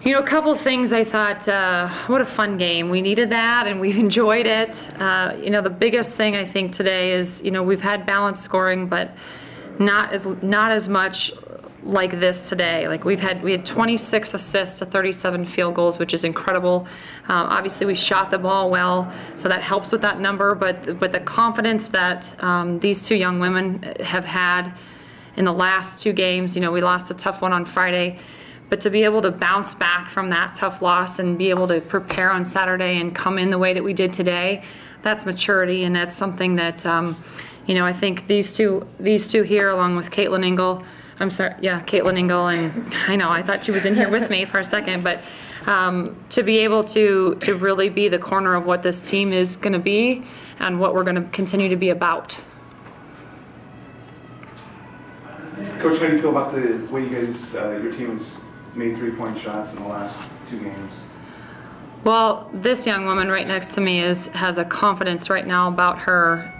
You know, a couple of things I thought, what a fun game. We needed that and we've enjoyed it. You know, the biggest thing I think today is, you know, we've had balanced scoring, but not as much like this today. Like we had 26 assists to 37 field goals, which is incredible. Obviously we shot the ball well, so that helps with that number, but the confidence that these two young women have had in the last two games, you know, we lost a tough one on Friday, but to be able to bounce back from that tough loss and be able to prepare on Saturday and come in the way that we did today, that's maturity, and that's something that, you know, I think these two here, along with Caitlin Ingle, Caitlin Ingle, and I know, I thought she was in here with me for a second, but to be able to really be the corner of what this team is going to be and what we're going to continue to be about. Coach, how do you feel about the way you guys, your team has made three-point shots in the last two games? Well, this young woman right next to me has a confidence right now about her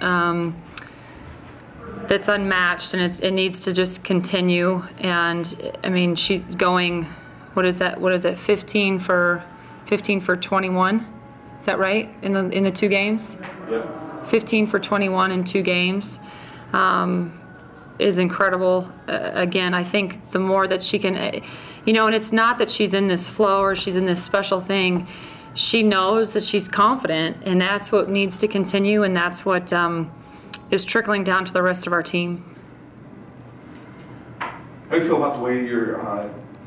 that's unmatched, and it needs to just continue. And I mean, she's going, what is it? 15 for 21. Is that right? In the two games? Yep. 15 for 21 in two games. Is incredible. Again, I think the more that she can, you know, and it's not that she's in this flow or she's in this special thing. She knows that she's confident, and that's what needs to continue, and that's what is trickling down to the rest of our team. How do you feel about the way you're,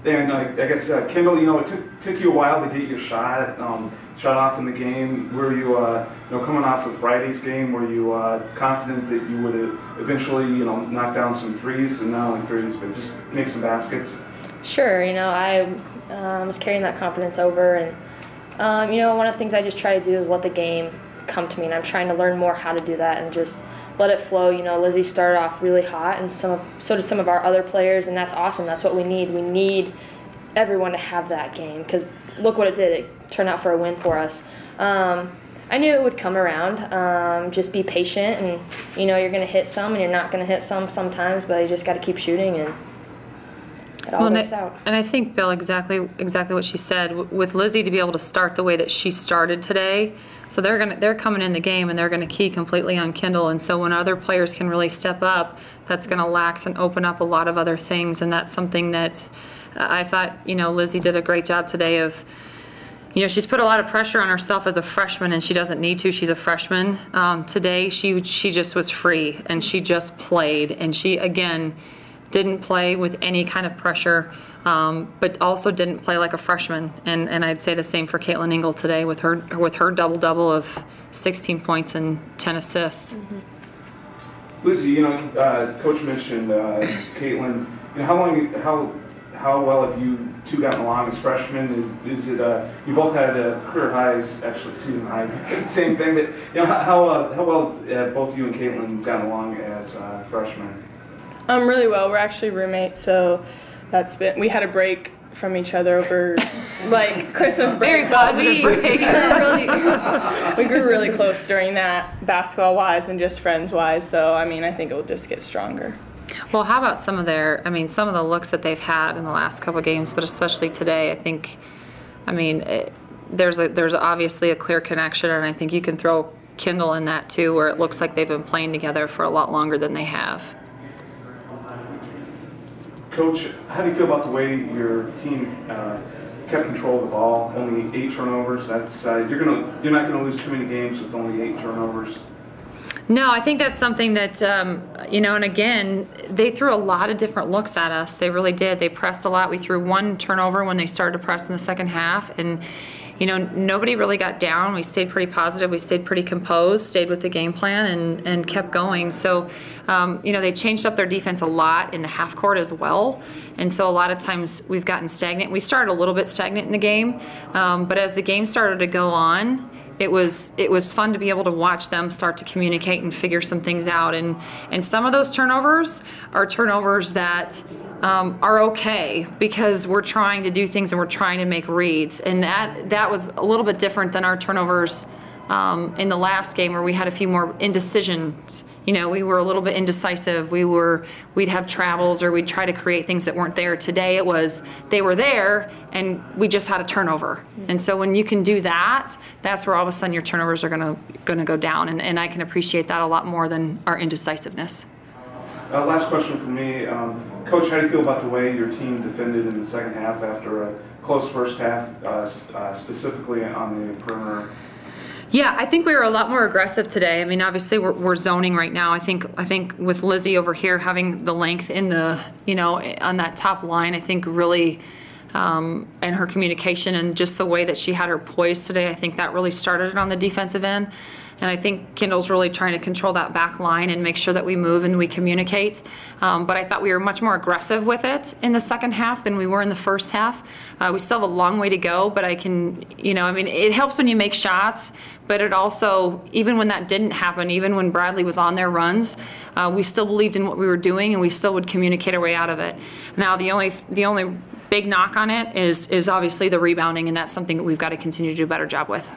and I guess, Kendall, you know, it took you a while to get your shot off in the game. Were you, you know, coming off of Friday's game, were you confident that you would eventually, you know, knock down some threes, and not only threes, but just make some baskets? Sure, you know, I was carrying that confidence over, and, you know, one of the things I just try to do is let the game come to me, and I'm trying to learn more how to do that and just let it flow. You know, Lizzie started off really hot, and so did some of our other players, and that's awesome. That's what we need. We need everyone to have that game, because look what it did. It turned out for a win for us. I knew it would come around. Just be patient, and you know, you're going to hit some and you're not going to hit some sometimes, but you just got to keep shooting, and it all works out. And I think, Bill, exactly what she said, with Lizzie to be able to start the way that she started today, so they're coming in the game and they're going to key completely on Kendall, and so when other players can really step up, that's going to lax and open up a lot of other things, and that's something that I thought, you know, Lizzie did a great job today of, you know, she's put a lot of pressure on herself as a freshman, and she doesn't need to. She's a freshman. Today she just was free, and she just played, and she, again, didn't play with any kind of pressure, but also didn't play like a freshman. And I'd say the same for Caitlin Ingle today with her double-double of 16 points and 10 assists. Mm-hmm. Lizzie, you know, Coach mentioned Caitlin. You know, how well have you two gotten along as freshmen? Is it you both had career highs, actually season highs, same thing. But you know, how well have both you and Caitlin gotten along as freshmen? Really well. We're actually roommates, so we had a break from each other over like Christmas break. Very positive break. We grew really close during that, basketball wise and just friends wise. So I mean, I think it will just get stronger. Well, how about some of the looks that they've had in the last couple of games, but especially today, I think, I mean, there's obviously a clear connection, and I think you can throw Kendall in that too, where it looks like they've been playing together for a lot longer than they have. Coach, how do you feel about the way your team kept control of the ball? Only 8 turnovers. That's you're not gonna lose too many games with only 8 turnovers. No, I think that's something that, you know, and again, they threw a lot of different looks at us. They really did. They pressed a lot. We threw 1 turnover when they started to press in the second half, and you know, nobody really got down. We stayed pretty positive. We stayed pretty composed, stayed with the game plan, and kept going. So, you know, they changed up their defense a lot in the half court as well. And so a lot of times we've gotten stagnant. We started a little bit stagnant in the game, but as the game started to go on, it was fun to be able to watch them start to communicate and figure some things out. And some of those turnovers are turnovers that are okay, because we're trying to do things and we're trying to make reads, and that was a little bit different than our turnovers in the last game where we had a few more indecisions. You know, we were a little bit indecisive. We'd have travels, or we'd try to create things that weren't there. Today it was they were there and we just had a turnover. And so when you can do that, that's where all of a sudden your turnovers are gonna go down. And I can appreciate that a lot more than our indecisiveness. Last question from me. Coach, how do you feel about the way your team defended in the second half after a close first half, specifically on the perimeter? Yeah, I think we were a lot more aggressive today. I mean, obviously we're zoning right now. I think with Lizzie over here having the length in the, you know, on that top line, I think really, and her communication and just the way that she had her poise today, I think that really started it on the defensive end. And I think Kendall's really trying to control that back line and make sure that we move and we communicate. But I thought we were much more aggressive with it in the second half than we were in the first half. We still have a long way to go, but I can, you know, I mean, it helps when you make shots, but it also, even when that didn't happen, even when Bradley was on their runs, we still believed in what we were doing and we still would communicate our way out of it. Now, the only big knock on it is obviously the rebounding, and that's something that we've got to continue to do a better job with.